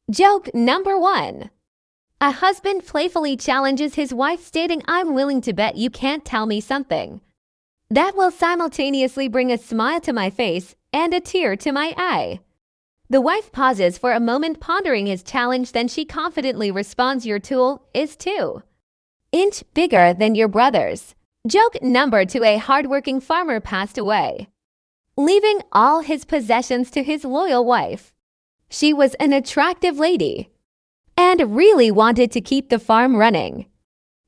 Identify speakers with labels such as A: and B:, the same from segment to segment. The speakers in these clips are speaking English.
A: Joke number 1. A husband playfully challenges his wife stating, "I'm willing to bet you can't tell me something that will simultaneously bring a smile to my face and a tear to my eye." The wife pauses for a moment pondering his challenge, then she confidently responds, "Your tool is 2 inch bigger than your brother's." Joke number 2. A hardworking farmer passed away, leaving all his possessions to his loyal wife. She was an attractive lady and really wanted to keep the farm running.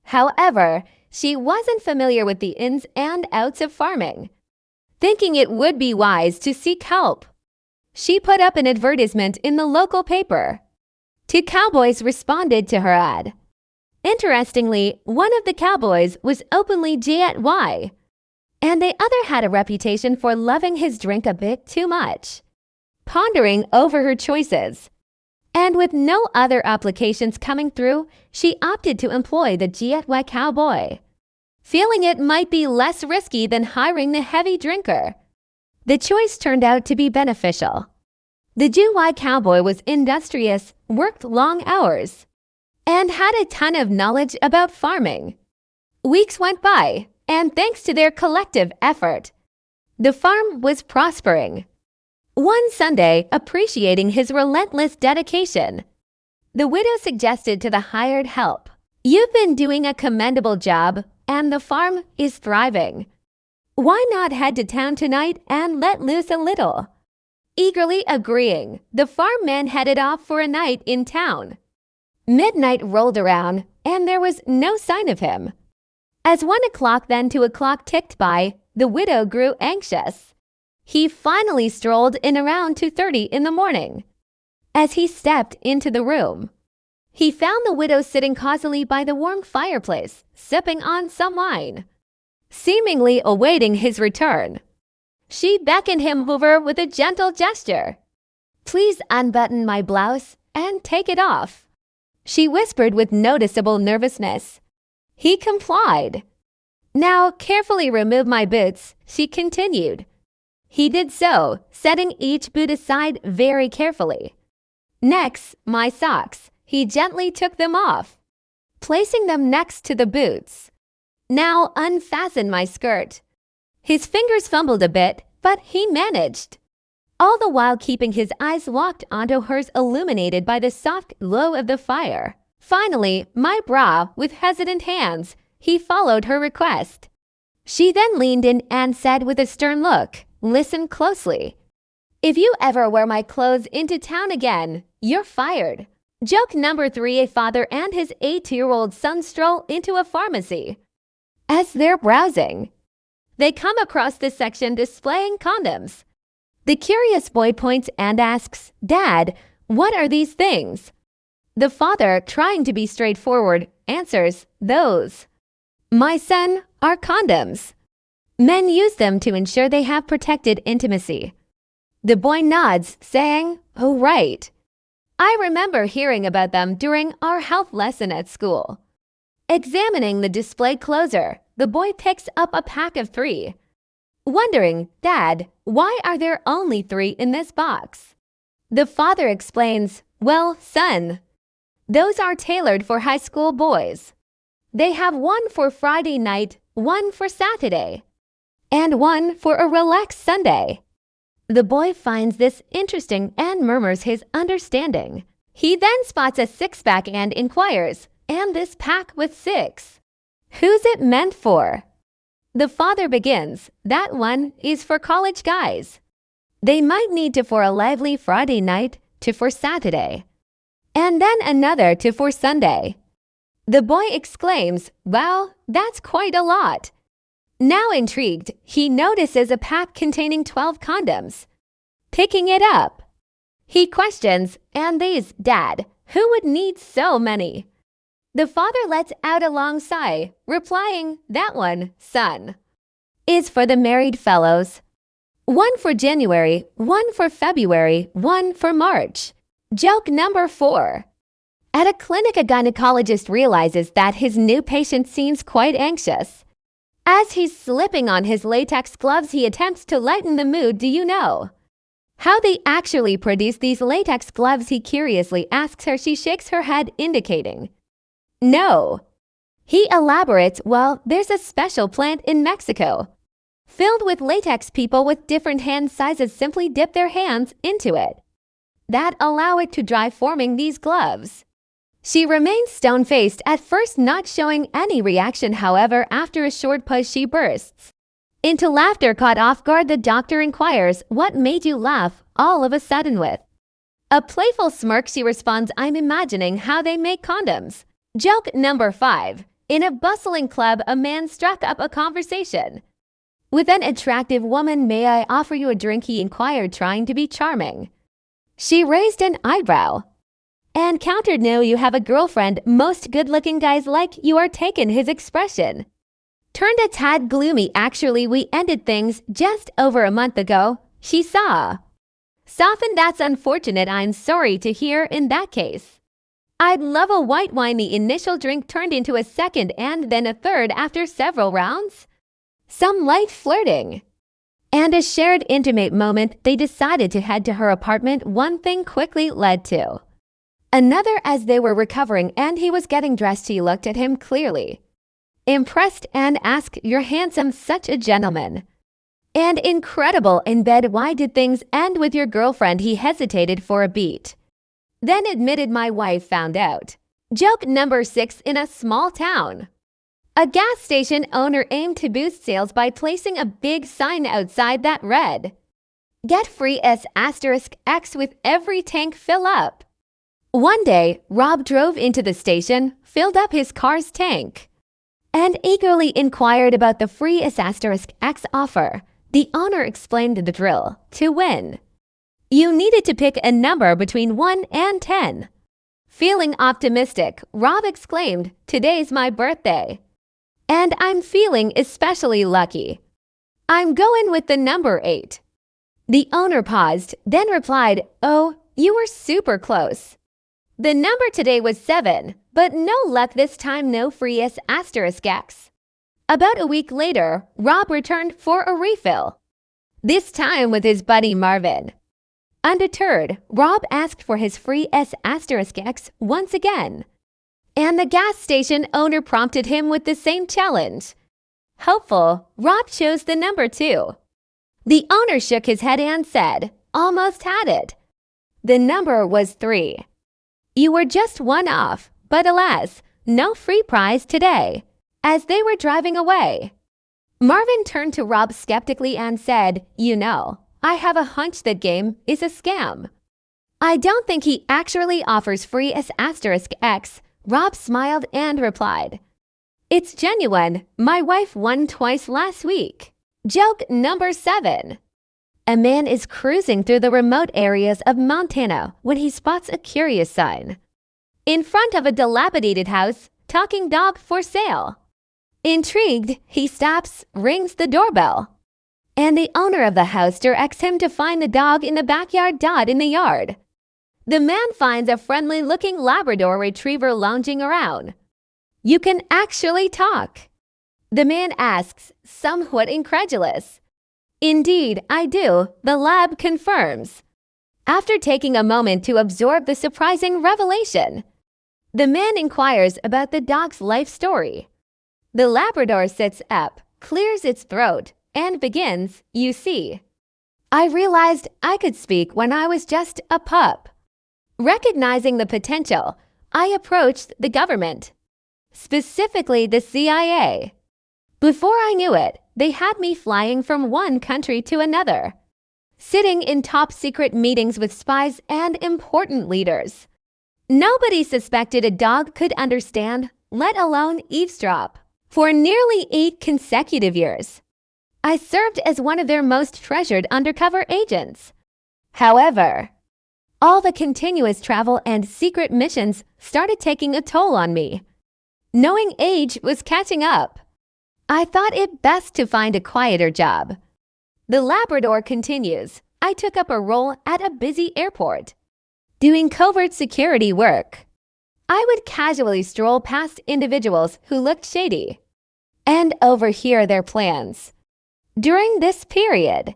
A: However, she wasn't familiar with the ins and outs of farming. Thinking it would be wise to seek help, she put up an advertisement in the local paper. 2 cowboys responded to her ad. Interestingly, one of the cowboys was openly gay, and the other had a reputation for loving his drink a bit too much. Pondering over her choices, and with no other applications coming through, she opted to employ the gay cowboy, feeling it might be less risky than hiring the heavy drinker. The choice turned out to be beneficial. The gay cowboy was industrious, worked long hours, and had a ton of knowledge about farming. Weeks went by, and thanks to their collective effort, the farm was prospering. One Sunday, appreciating his relentless dedication, the widow suggested to the hired help, "You've been doing a commendable job, and the farm is thriving. Why not head to town tonight and let loose a little?" Eagerly agreeing, the farm man headed off for a night in town. Midnight rolled around, and there was no sign of him. As 1 o'clock, then 2 o'clock ticked by, the widow grew anxious. He finally strolled in around 2:30 in the morning. As he stepped into the room, he found the widow sitting cosily by the warm fireplace, sipping on some wine, seemingly awaiting his return. She beckoned him over with a gentle gesture. "Please unbutton my blouse and take it off," she whispered with noticeable nervousness. He complied. "Now carefully remove my boots," she continued. He did so, setting each boot aside very carefully. "Next, my socks." He gently took them off, placing them next to the boots. "Now unfasten my skirt." His fingers fumbled a bit, but he managed, all the while keeping his eyes locked onto hers, illuminated by the soft glow of the fire. "Finally, my bra," with hesitant hands, he followed her request. She then leaned in and said with a stern look, "Listen closely. If you ever wear my clothes into town again, you're fired." Joke number 3. A father and his 8-year-old son stroll into a pharmacy. As they're browsing, they come across this section displaying condoms. The curious boy points and asks, "Dad, what are these things?" The father, trying to be straightforward, answers, "Those, my son, are condoms. Men use them to ensure they have protected intimacy." The boy nods, saying, "Oh, right. I remember hearing about them during our health lesson at school." Examining the display closer, the boy picks up a pack of 3. Wondering, "Dad, why are there only 3 in this box?" The father explains, "Well, son, those are tailored for high school boys. They have 1 for Friday night, 1 for Saturday, and 1 for a relaxed Sunday." The boy finds this interesting and murmurs his understanding. He then spots a 6-pack and inquires, "And this pack with 6? Who's it meant for?" The father begins, "That one is for college guys. They might need to for a lively Friday night to for Saturday, and then another to for Sunday." The boy exclaims, "Wow, that's quite a lot." Now intrigued, he notices a pack containing 12 condoms. Picking it up, he questions, "And these, Dad, who would need so many?" The father lets out a long sigh, replying, "That one, son, is for the married fellows. 1 for January, 1 for February, 1 for March." Joke number 4. At a clinic, a gynecologist realizes that his new patient seems quite anxious. As he's slipping on his latex gloves, he attempts to lighten the mood. "Do you know How they actually produce these latex gloves, he curiously asks her. She shakes her head, indicating no. He elaborates, well, there's a special plant in Mexico filled with latex. People with different hand sizes simply dip their hands into it that allow it to dry, forming these gloves. She remains stone-faced at first, not showing any reaction. However, after a short pause, she bursts into laughter. Caught off guard, the doctor inquires, what made you laugh all of a sudden? With a playful smirk, she responds, I'm imagining how they make condoms. Joke number 5. In a bustling club, a man struck up a conversation with an attractive woman. May I offer you a drink? He inquired, trying to be charming. She raised an eyebrow and countered, no, you have a girlfriend. Most good-looking guys like you are taken. His expression turned a tad gloomy. Actually, we ended things just over a month ago, she softened. That's unfortunate. I'm sorry to hear. In that case, I'd love a white wine. The initial drink turned into a second and then a third. After several rounds, some light flirting, and a shared intimate moment, they decided to head to her apartment. One thing quickly led to another. As they were recovering and he was getting dressed, she looked at him, clearly impressed, and asked, you're handsome, such a gentleman, and incredible in bed. Why did things end with your girlfriend? He hesitated for a beat, then admitted, my wife found out. Joke number 6. In a small town, a gas station owner aimed to boost sales by placing a big sign outside that read, get free S*X with every tank fill up. One day, Rob drove into the station, filled up his car's tank, and eagerly inquired about the free S*X offer. The owner explained the drill. To win, you needed to pick a number between 1 and 10. Feeling optimistic, Rob exclaimed, today's my birthday, and I'm feeling especially lucky. I'm going with the number 8. The owner paused, then replied, oh, you were super close. The number today was 7, but no luck this time. No free S*X. About a week later, Rob returned for a refill, this time with his buddy Marvin. Undeterred, Rob asked for his free S*X once again, and the gas station owner prompted him with the same challenge. Hopeful, Rob chose the number 2. The owner shook his head and said, almost had it. The number was 3. You were just one off, but alas, no free prize today. As they were driving away, Marvin turned to Rob skeptically and said, you know, I have a hunch that game is a scam. I don't think he actually offers free S*X. Rob smiled and replied, it's genuine. My wife won twice last week. Joke number 7. A man is cruising through the remote areas of Montana when he spots a curious sign in front of a dilapidated house, talking dog for sale. Intrigued, he stops, rings the doorbell, and the owner of the house directs him to find the dog in the backyard. In the yard, the man finds a friendly-looking Labrador retriever lounging around. You can actually talk? The man asks, somewhat incredulous. Indeed, I do, the lab confirms. After taking a moment to absorb the surprising revelation, the man inquires about the dog's life story. The Labrador sits up, clears its throat, and begins, you see, I realized I could speak when I was just a pup. Recognizing the potential, I approached the government, specifically the CIA. Before I knew it, they had me flying from one country to another, sitting in top-secret meetings with spies and important leaders. Nobody suspected a dog could understand, let alone eavesdrop. For nearly 8 consecutive years, I served as one of their most treasured undercover agents. However, all the continuous travel and secret missions started taking a toll on me. Knowing age was catching up, I thought it best to find a quieter job. The Labrador continues, I took up a role at a busy airport, doing covert security work. I would casually stroll past individuals who looked shady and overhear their plans. During this period,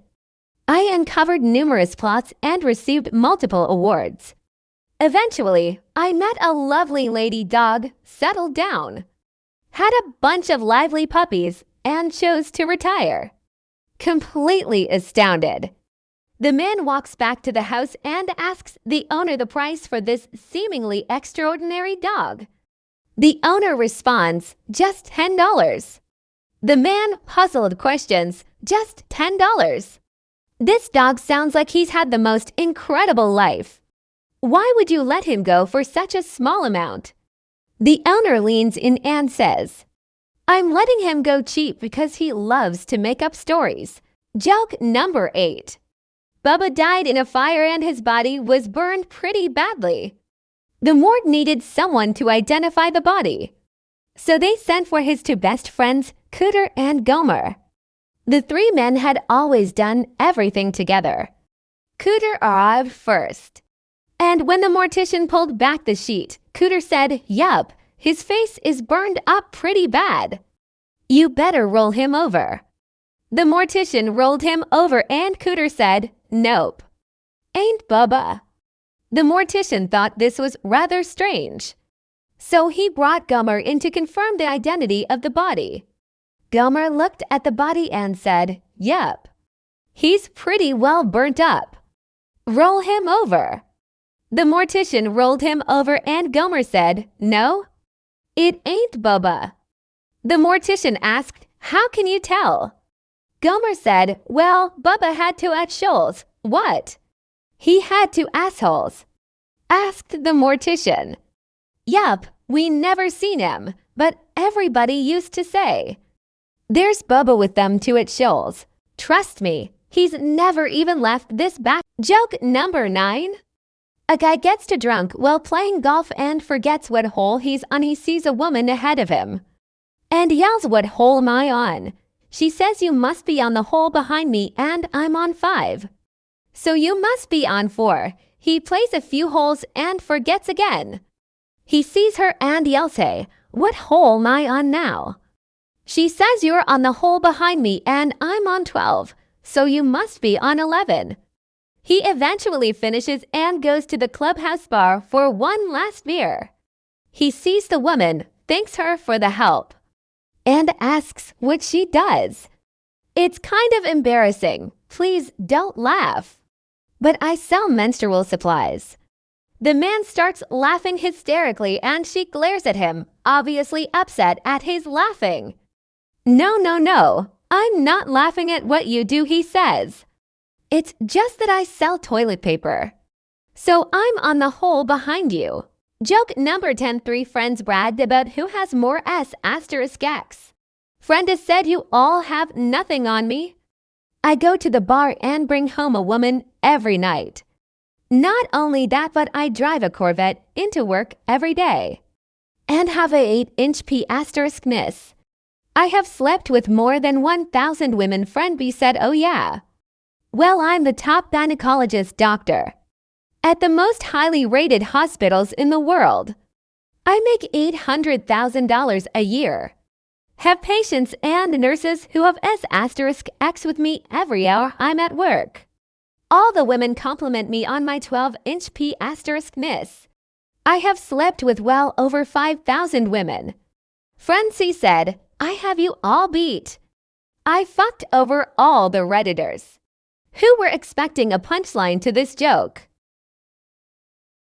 A: I uncovered numerous plots and received multiple awards. Eventually, I met a lovely lady dog, settled down, had a bunch of lively puppies, and chose to retire. Completely astounded, the man walks back to the house and asks the owner the price for this seemingly extraordinary dog. The owner responds, just $10. The man, puzzled, questions, just $10. This dog sounds like he's had the most incredible life. Why would you let him go for such a small amount? The owner leans in and says, I'm letting him go cheap because he loves to make up stories. Joke number 8. Bubba died in a fire and his body was burned pretty badly. The morgue needed someone to identify the body, so they sent for his two best friends, Cooter and Gomer. The three men had always done everything together. Cooter arrived first, and when the mortician pulled back the sheet, Cooter said, yup, his face is burned up pretty bad. You better roll him over. The mortician rolled him over and Cooter said, nope. Ain't Bubba. The mortician thought this was rather strange, so he brought Gomer in to confirm the identity of the body. Gomer looked at the body and said, yup, he's pretty well burnt up. Roll him over. The mortician rolled him over and Gomer said, no, it ain't Bubba. The mortician asked, how can you tell? Gomer said, well, Bubba had two assholes. What? He had two assholes. Asked the mortician. Yup, we never seen him, but everybody used to say. There's Bubba with them two assholes. Trust me, he's never even left this back. Joke number 9. A guy gets too drunk while playing golf and forgets what hole he's on. He sees a woman ahead of him and yells, what hole am I on? She says, you must be on the hole behind me and I'm on 5. So you must be on 4. He plays a few holes and forgets again. He sees her and yells, hey, what hole am I on now? She says, you're on the hole behind me and I'm on 12. So you must be on 11. He eventually finishes and goes to the clubhouse bar for one last beer. He sees the woman, thanks her for the help, and asks what she does. It's kind of embarrassing. Please don't laugh. But I sell menstrual supplies. The man starts laughing hysterically and she glares at him, obviously upset at his laughing. No, I'm not laughing at what you do, he says. It's just that I sell toilet paper. So I'm on the hole behind you. Joke number 10. 3 friends bragged about who has more S**X. Friend has said, you all have nothing on me. I go to the bar and bring home a woman every night. Not only that, but I drive a Corvette into work every day and have a 8-inch P***ness. I have slept with more than 1,000 women. Friend B said, oh yeah. Well, I'm the top gynecologist doctor at the most highly rated hospitals in the world. I make $800,000 a year. Have patients and nurses who have S**X with me every hour I'm at work. All the women compliment me on my 12-inch P***ness. I have slept with well over 5,000 women. Friend C said, I have you all beat. I fucked over all the Redditors who were expecting a punchline to this joke.